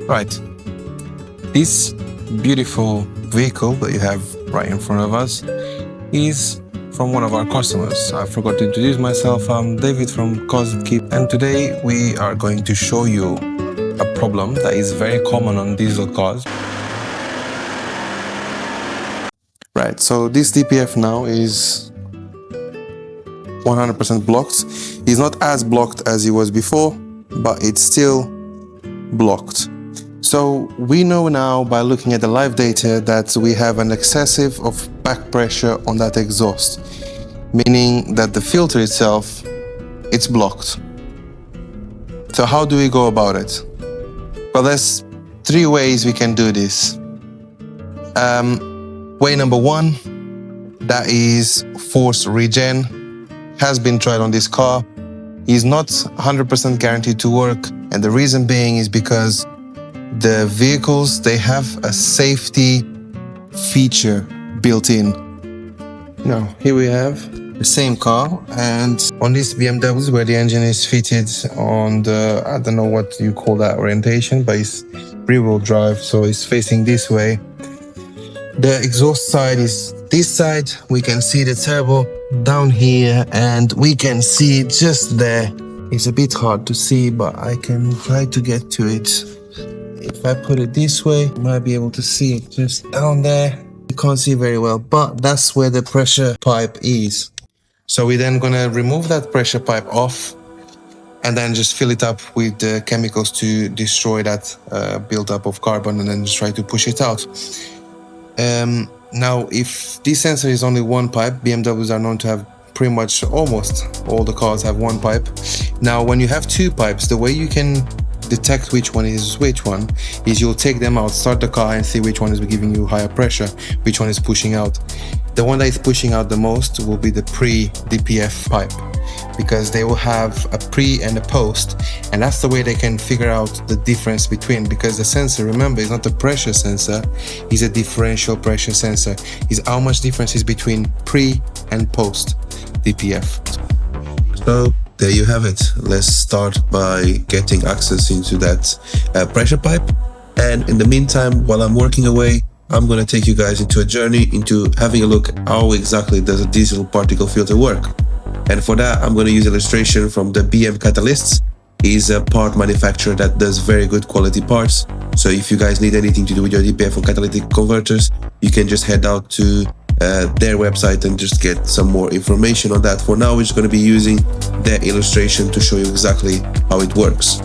Right, this beautiful vehicle that you have right in front of us is from one of our customers. I forgot to introduce myself. I'm David from Keep, and today we are going to show you a problem that is very common on diesel cars. Right, so this DPF now is 100% blocked. It's not as blocked as it was before, but it's still blocked. So we know now by looking at the live data that we have an excessive of back pressure on that exhaust, meaning that the filter itself, it's blocked. So how do we go about it? Well, there's three ways we can do this. Way number one, that is force regen, has been tried on this car, is not 100% guaranteed to work, and the reason being is because the vehicles, they have a safety feature built in. Now, here we have the same car, and on this BMW where the engine is fitted on the, I don't know what you call that orientation, but it's rear-wheel drive, so it's facing this way. The exhaust side is this side. We can see the turbo down here, and we can see just there. It's a bit hard to see, but I can try to get to it. If I put it this way, you might be able to see it just down there. You can't see very well, but that's where the pressure pipe is. So we're then gonna remove that pressure pipe off and then just fill it up with the chemicals to destroy that buildup of carbon, and then just try to push it out. Now, if this sensor is only one pipe, BMWs are known to have pretty much almost all the cars have one pipe. Now, when you have two pipes, the way you can detect which one is which one is you'll take them out, start the car, and see which one is giving you higher pressure, which one is pushing out. The one that is pushing out the most will be the pre-DPF pipe, because they will have a pre and a post, and that's the way they can figure out the difference between, because the sensor, remember, is not a pressure sensor, it's a differential pressure sensor. Is how much difference is between pre and post DPF. So there you have it. Let's start by getting access into that pressure pipe, and in the meantime, while I'm working away, I'm going to take you guys into a journey into having a look at how exactly does a diesel particle filter work. And for that, I'm going to use illustration from the BM Catalysts. He's a part manufacturer that does very good quality parts. So if you guys need anything to do with your DPF or catalytic converters, you can just head out to their website and just get some more information on that. For now, we're just going to be using their illustration to show you exactly how it works.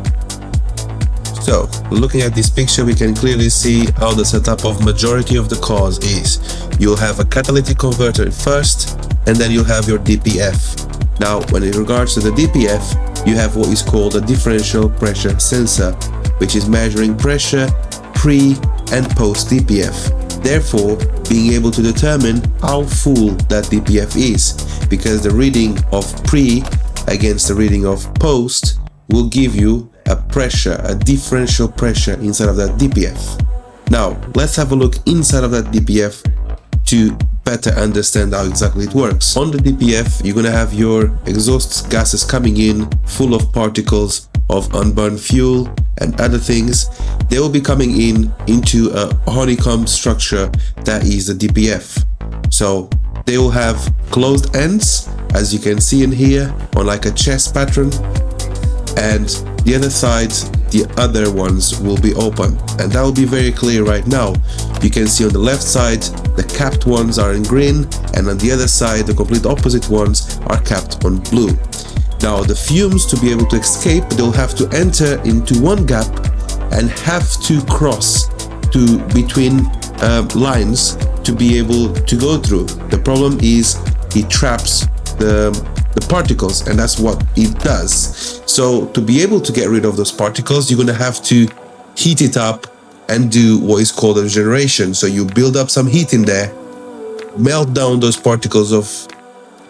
So, looking at this picture, we can clearly see how the setup of majority of the cars is. You'll have a catalytic converter first, and then you'll have your DPF. Now, when in regards to the DPF, you have what is called a differential pressure sensor, which is measuring pressure pre and post DPF. Therefore, being able to determine how full that DPF is, because the reading of pre against the reading of post will give you a pressure, a differential pressure inside of that DPF. Now, let's have a look inside of that DPF to better understand how exactly it works. On the DPF, you're gonna have your exhaust gases coming in full of particles of unburned fuel and other things. They will be coming in into a honeycomb structure that is the DPF. So they will have closed ends, as you can see in here, on like a chest pattern, and the other side, the other ones will be open, and that will be very clear right now. You can see on the left side the capped ones are in green, and on the other side the complete opposite ones are capped on blue. Now, the fumes, to be able to escape, they'll have to enter into one gap and have to cross to between lines to be able to go through. The problem is it traps the particles, and that's what it does. So to be able to get rid of those particles, you're going to have to heat it up and do what is called a regeneration. So you build up some heat in there, melt down those particles of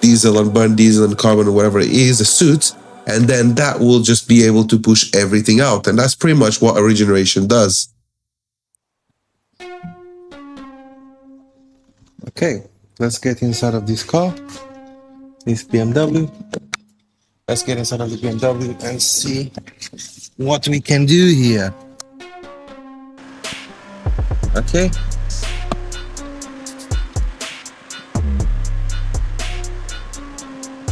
diesel, unburned diesel and carbon or whatever it is, the soot, and then that will just be able to push everything out. And that's pretty much what a regeneration does. Okay, let's get inside of this car, this BMW. Let's get inside of the BMW and see what we can do here. Okay.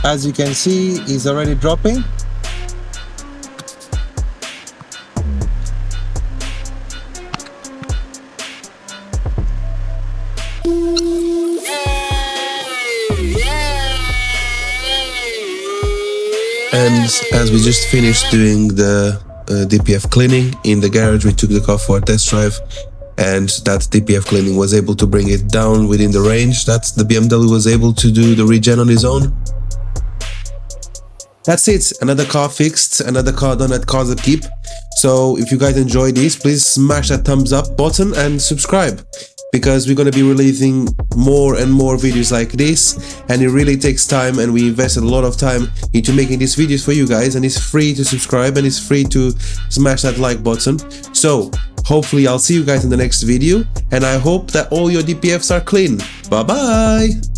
As you can see, it's already dropping. And as we just finished doing the DPF cleaning in the garage, we took the car for a test drive, and that DPF cleaning was able to bring it down within the range that the BMW was able to do the regen on his own. That's it, another car fixed, another car done at Cars Upkeep. So if you guys enjoyed this, please smash that thumbs up button and subscribe, because we're going to be releasing more and more videos like this, and it really takes time, and we invested a lot of time into making these videos for you guys, and it's free to subscribe and it's free to smash that like button. So hopefully I'll see you guys in the next video, and I hope that all your DPFs are clean. Bye bye.